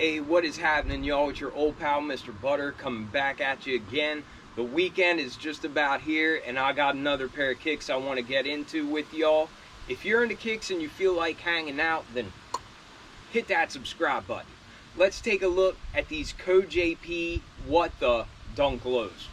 Hey, what is happening, y'all? It's your old pal, Mr. Butter, coming back at you again. The weekend is just about here, and I got another pair of kicks I want to get into with y'all. If you're into kicks and you feel like hanging out, then hit that subscribe button. Let's take a look at these CO.JP What the Dunk Lows.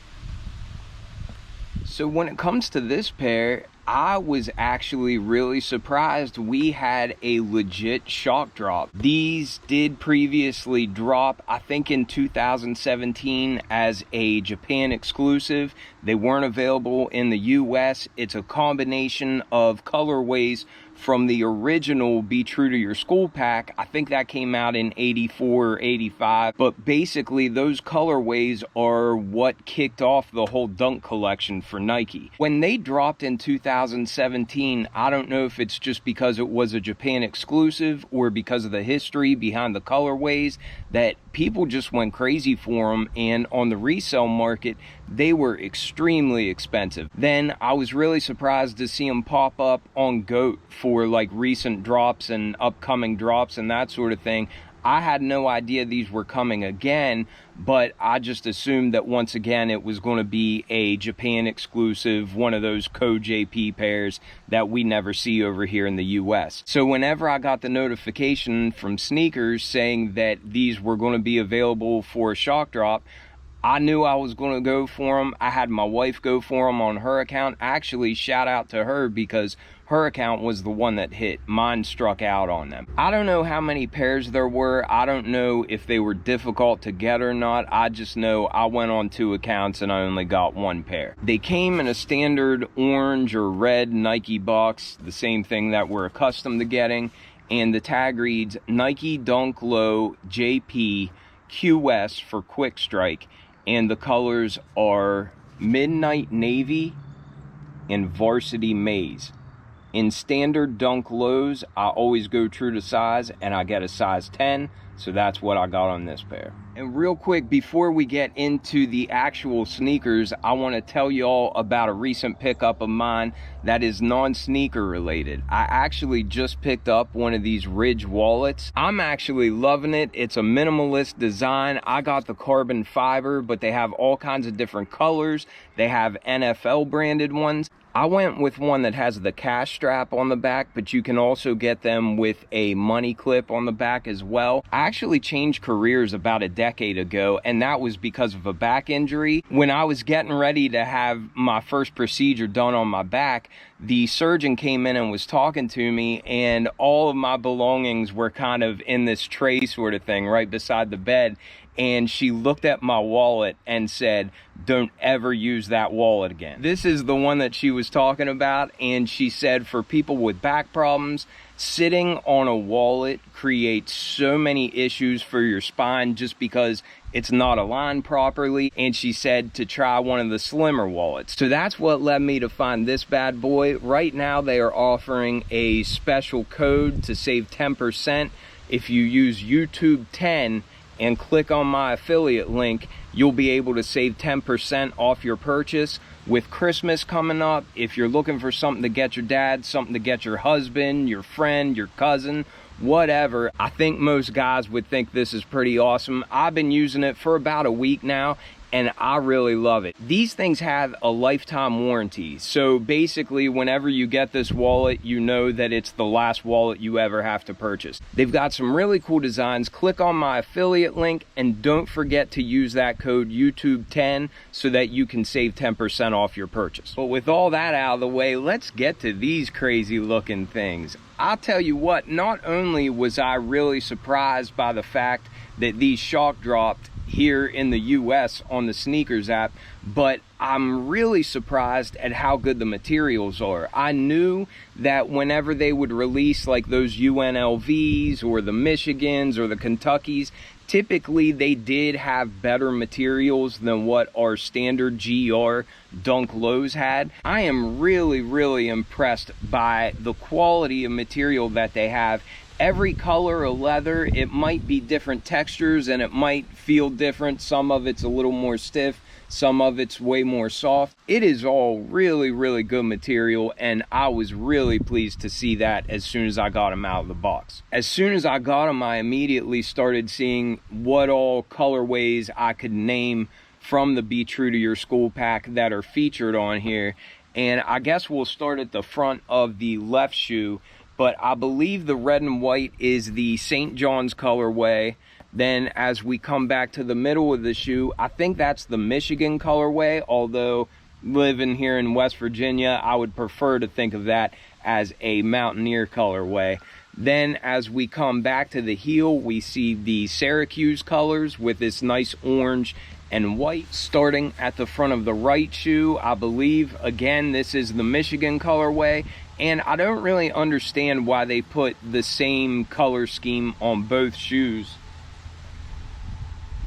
So when it comes to this pair, I was actually really surprised we had a legit shock drop. These did previously drop, I think in 2017 as a Japan exclusive. They weren't available in the US. It's a combination of colorways from the original Be True to Your School pack. I think that came out in 84 or 85. But basically those colorways are what kicked off the whole dunk collection for Nike. When they dropped in 2017, I don't know if it's just because it was a Japan exclusive or because of the history behind the colorways that people just went crazy for them, and on the resale market they were extremely expensive. Then I was really surprised to see them pop up on GOAT for like recent drops and upcoming drops and that sort of thing. I had no idea these were coming again, but I just assumed that once again it was going to be a Japan exclusive, one of those CO.JP pairs that we never see over here in the US. So whenever I got the notification from Sneakers saying that these were going to be available for a shock drop, I knew I was going to go for them. I had my wife go for them on her account. Actually, shout out to her because her account was the one that hit. Mine struck out on them. I don't know how many pairs there were. I don't know if they were difficult to get or not. I just know I went on 2 accounts and I only got 1 pair. They came in a standard orange or red Nike box, the same thing that we're accustomed to getting. And the tag reads Nike Dunk Low JP QS for Quick Strike. And the colors are Midnight Navy and Varsity Maize. In standard dunk lows, I always go true to size, and I get a size 10, so that's what I got on this pair. And real quick, before we get into the actual sneakers, I want to tell y'all about a recent pickup of mine that is non-sneaker related. I actually just picked up one of these Ridge wallets. I'm actually loving it. It's a minimalist design. I got the carbon fiber, but they have all kinds of different colors. They have NFL branded ones. I went with one that has the cash strap on the back, but you can also get them with a money clip on the back as well. I actually changed careers about a decade ago, and that was because of a back injury. When I was getting ready to have my first procedure done on my back, the surgeon came in and was talking to me, and all of my belongings were kind of in this tray sort of thing right beside the bed. And she looked at my wallet and said, "Don't ever use that wallet again." This is the one that she was talking about, and she said for people with back problems, sitting on a wallet creates so many issues for your spine just because it's not aligned properly. And she said to try one of the slimmer wallets. So that's what led me to find this bad boy. Right now they are offering a special code to save 10%. If you use YouTube 10 and click on my affiliate link, you'll be able to save 10% off your purchase. With Christmas coming up, if you're looking for something to get your dad, something to get your husband, your friend, your cousin, whatever, I think most guys would think this is pretty awesome. I've been using it for about a week now, and I really love it. These things have a lifetime warranty. So basically, whenever you get this wallet, you know that it's the last wallet you ever have to purchase. They've got some really cool designs. Click on my affiliate link, and don't forget to use that code YouTube10 so that you can save 10% off your purchase. But with all that out of the way, let's get to these crazy looking things. I'll tell you what, not only was I really surprised by the fact that these shock dropped here in the US on the Sneakers app, but I'm really surprised at how good the materials are. I knew that whenever they would release like those UNLVs or the Michigans or the Kentuckys, typically they did have better materials than what our standard GR Dunk Lows had. I am really impressed by the quality of material that they have Every color of leather, it might be different textures and it might feel different. Some of it's a little more stiff, some of it's way more soft. It is all really, really good material, and I was really pleased to see that as soon as I got them out of the box. As soon as I got them, I immediately started seeing what all colorways I could name from the Be True to Your School pack that are featured on here. And I guess we'll start at the front of the left shoe, but I believe the red and white is the St. John's colorway. Then as we come back to the middle of the shoe, I think that's the Michigan colorway, although living here in West Virginia, I would prefer to think of that as a Mountaineer colorway. Then as we come back to the heel, we see the Syracuse colors with this nice orange and white. Starting at the front of the right shoe, I believe, again, this is the Michigan colorway. And I don't really understand why they put the same color scheme on both shoes.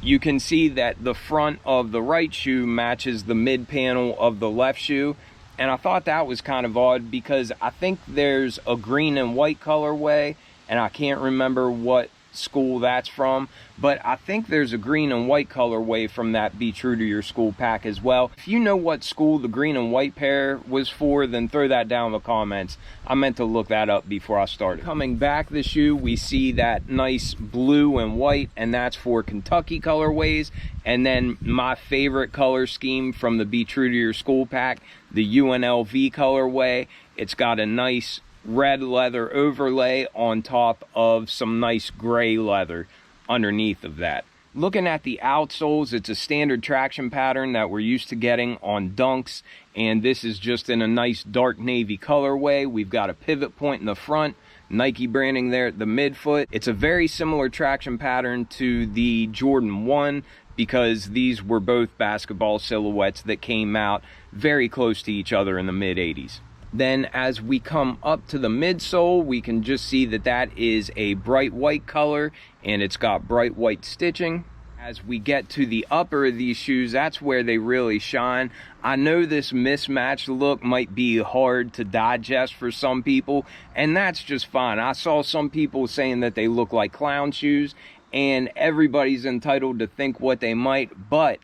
You can see that the front of the right shoe matches the mid panel of the left shoe. And I thought that was kind of odd because I think there's a green and white colorway, and I can't remember what school that's from, but I think there's a green and white colorway from that Be True to Your School pack as well. If you know what school the green and white pair was for, then throw that down in the comments. I meant to look that up before I started. Coming back the shoe, we see that nice blue and white, and that's for Kentucky colorways. And then my favorite color scheme from the Be True to Your School pack, the UNLV colorway. It's got a nice red leather overlay on top of some nice gray leather underneath of that. Looking at the outsoles, it's a standard traction pattern that we're used to getting on Dunks, and this is just in a nice dark navy colorway. We've got a pivot point in the front, Nike branding there at the midfoot. It's a very similar traction pattern to the Jordan 1 because these were both basketball silhouettes that came out very close to each other in the mid-80s. Then as we come up to the midsole, we can just see that that is a bright white color and it's got bright white stitching. As we get to the upper of these shoes, that's where they really shine. I know this mismatched look might be hard to digest for some people, and that's just fine. I saw some people saying that they look like clown shoes, and everybody's entitled to think what they might, but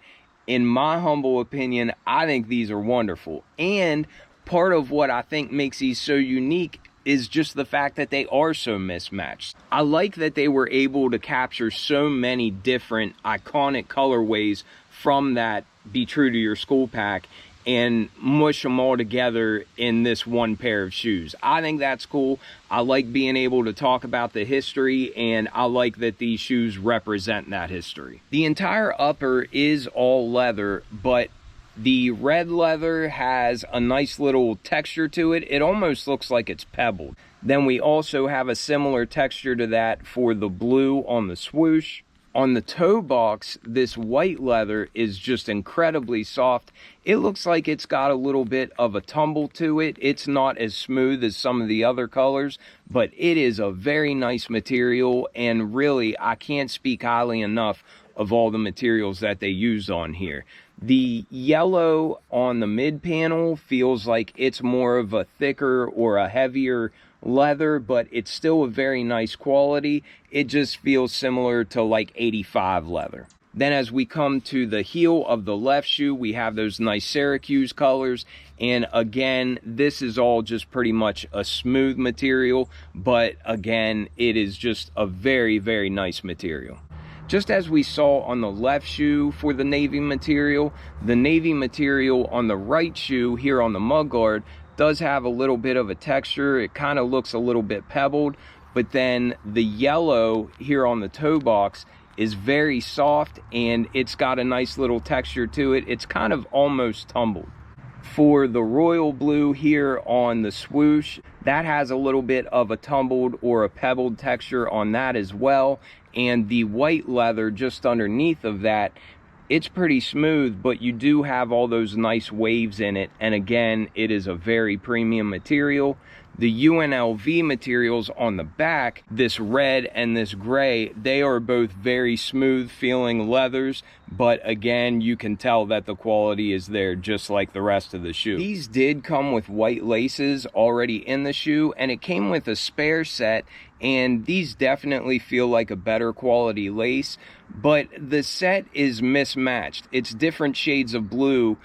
in my humble opinion, I think these are wonderful. And part of what I think makes these so unique is just the fact that they are so mismatched. I like that they were able to capture so many different iconic colorways from that Be True to Your School pack and mush them all together in this one pair of shoes. I think that's cool. I like being able to talk about the history, and I like that these shoes represent that history. The entire upper is all leather, but the red leather has a nice little texture to it. It almost looks like it's pebbled. Then we also have a similar texture to that for the blue on the swoosh. On the toe box, this white leather is just incredibly soft. It looks like it's got a little bit of a tumble to it. It's not as smooth as some of the other colors, but it is a very nice material, and really, I can't speak highly enough of all the materials that they used on here. The yellow on the mid panel feels like it's more of a thicker or a heavier leather, but it's still a very nice quality. It just feels similar to like 85 leather. Then as we come to the heel of the left shoe, we have those nice Syracuse colors. And again, this is all just pretty much a smooth material, but again, it is just a very, very nice material. Just as we saw on the left shoe for the navy material on the right shoe here on the mudguard does have a little bit of a texture. It kind of looks a little bit pebbled, but then the yellow here on the toe box is very soft and it's got a nice little texture to it. It's kind of almost tumbled. For the royal blue here on the swoosh, that has a little bit of a tumbled or a pebbled texture on that as well. And the white leather just underneath of that, it's pretty smooth, but you do have all those nice waves in it. And again, it is a very premium material. The UNLV materials on the back, this red and this gray, they are both very smooth feeling leathers, but again, you can tell that the quality is there just like the rest of the shoe. These did come with white laces already in the shoe, and it came with a spare set, and these definitely feel like a better quality lace, but the set is mismatched. It's different shades of blue.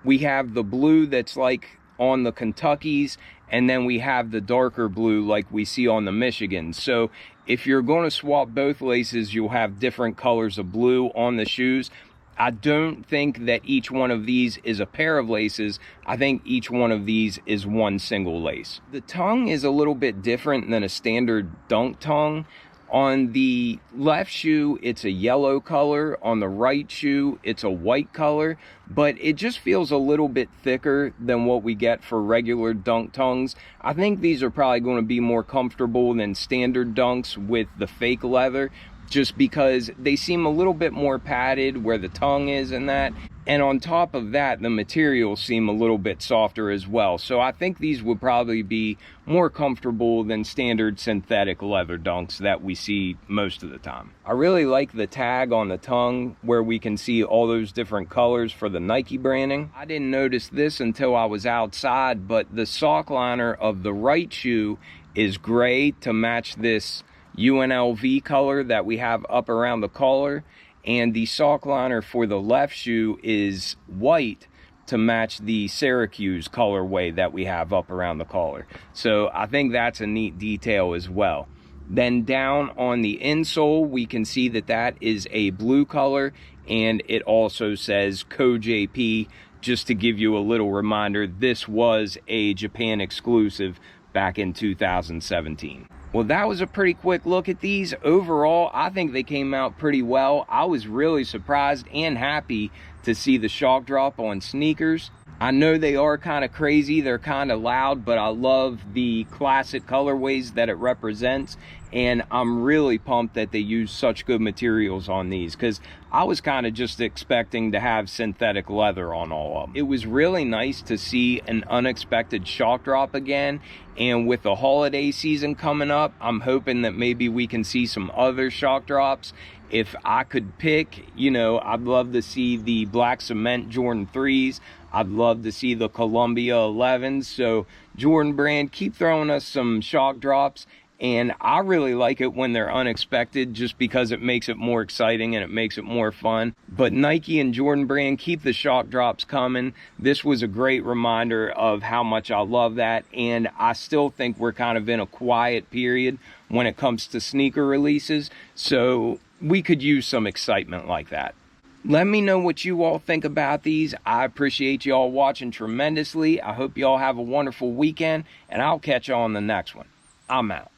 We have the blue that's like on the Kentuckys, and then we have the darker blue like we see on the Michigans. So if you're going to swap both laces, you'll have different colors of blue on the shoes. I don't think that each one of these is a pair of laces. I think each one of these is one single lace. The tongue is a little bit different than a standard dunk tongue. On the left shoe, it's a yellow color. On the right shoe, it's a white color, but it just feels a little bit thicker than what we get for regular dunk tongues. I think these are probably going to be more comfortable than standard dunks with the fake leather, just because they seem a little bit more padded where the tongue is and that. And on top of that, the materials seem a little bit softer as well. So I think these would probably be more comfortable than standard synthetic leather dunks that we see most of the time. I really like the tag on the tongue where we can see all those different colors for the Nike branding. I didn't notice this until I was outside, but the sock liner of the right shoe is gray to match this UNLV color that we have up around the collar, and the sock liner for the left shoe is white to match the Syracuse colorway that we have up around the collar. So I think that's a neat detail as well. Then down on the insole, we can see that that is a blue color, and it also says CO.JP, just to give you a little reminder, this was a Japan exclusive back in 2017. Well, that was a pretty quick look at these. Overall, I think they came out pretty well. I was really surprised and happy to see the shock drop on sneakers. I know they are kind of crazy, they're kind of loud, but I love the classic colorways that it represents, and I'm really pumped that they use such good materials on these, because I was kind of just expecting to have synthetic leather on all of them. It was really nice to see an unexpected shock drop again, and with the holiday season coming up, I'm hoping that maybe we can see some other shock drops. If I could pick, you know, I'd love to see the black cement Jordan 3s. I'd love to see the Columbia 11s. So Jordan brand, keep throwing us some shock drops. And I really like it when they're unexpected, just because it makes it more exciting and it makes it more fun. But Nike and Jordan brand, keep the shock drops coming. This was a great reminder of how much I love that. And I still think we're kind of in a quiet period when it comes to sneaker releases. So we could use some excitement like that. Let me know what you all think about these. I appreciate you all watching tremendously. I hope you all have a wonderful weekend, and I'll catch you on the next one. I'm out.